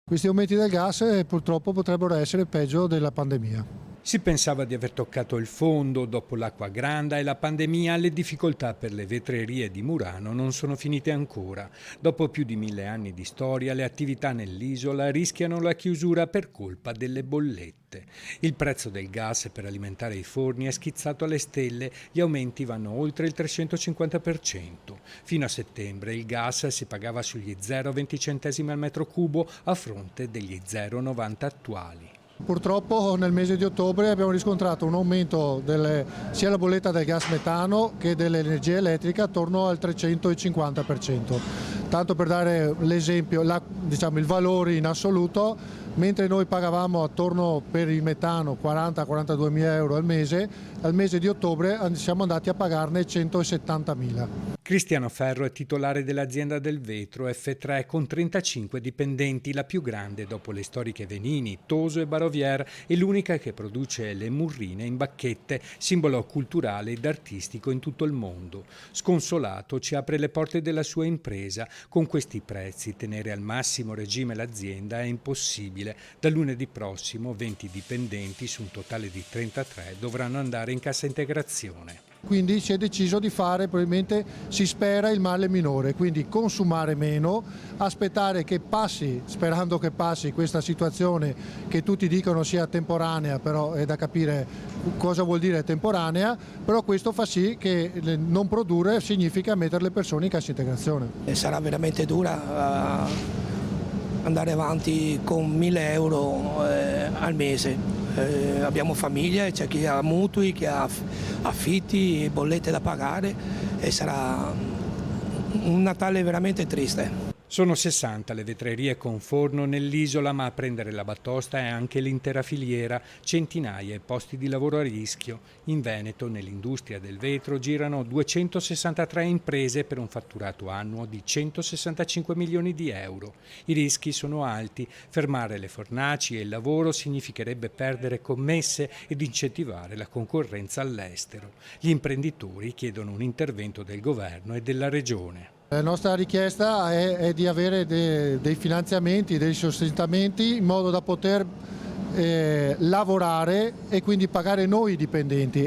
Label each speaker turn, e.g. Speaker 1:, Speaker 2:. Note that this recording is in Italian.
Speaker 1: Questi aumenti del gas purtroppo potrebbero essere peggio della pandemia.
Speaker 2: Si pensava di aver toccato il fondo, dopo l'acqua granda e la pandemia le difficoltà per le vetrerie di Murano non sono finite ancora. Dopo più di 1000 anni di storia, le attività nell'isola rischiano la chiusura per colpa delle bollette. Il prezzo del gas per alimentare i forni è schizzato alle stelle, gli aumenti vanno oltre il 350%. Fino a settembre il gas si pagava sugli 0,20 centesimi al metro cubo a fronte degli 0,90 attuali.
Speaker 1: Purtroppo nel mese di ottobre abbiamo riscontrato un aumento sia della bolletta del gas metano che dell'energia elettrica attorno al 350%. Tanto per dare l'esempio, il valore in assoluto, mentre noi pagavamo attorno per il metano 40-42 mila euro al mese di ottobre siamo andati a pagarne 170 mila.
Speaker 2: Cristiano Ferro è titolare dell'azienda del vetro F3 con 35 dipendenti, la più grande dopo le storiche Venini, Toso e Barovière e l'unica che produce le murrine in bacchette, simbolo culturale ed artistico in tutto il mondo. Sconsolato ci apre le porte della sua impresa. Con questi prezzi tenere al massimo regime l'azienda è impossibile. Da lunedì prossimo 20 dipendenti su un totale di 33 dovranno andare in cassa integrazione.
Speaker 1: Quindi si è deciso di fare, probabilmente si spera, il male minore, quindi consumare meno, aspettare che passi, sperando che passi questa situazione che tutti dicono sia temporanea, però è da capire cosa vuol dire temporanea, però questo fa sì che non produrre significa mettere le persone in cassa integrazione.
Speaker 3: Sarà veramente dura andare avanti con 1000 euro al mese. Abbiamo famiglie, c'è chi ha mutui, chi ha affitti, bollette da pagare e sarà un Natale veramente triste.
Speaker 2: Sono 60 le vetrerie con forno nell'isola, ma a prendere la batosta è anche l'intera filiera, centinaia i posti di lavoro a rischio. In Veneto, nell'industria del vetro, girano 263 imprese per un fatturato annuo di 165 milioni di euro. I rischi sono alti, fermare le fornaci e il lavoro significherebbe perdere commesse ed incentivare la concorrenza all'estero. Gli imprenditori chiedono un intervento del governo e della regione.
Speaker 1: La nostra richiesta è di avere dei finanziamenti, dei sostentamenti in modo da poter lavorare e quindi pagare noi i dipendenti.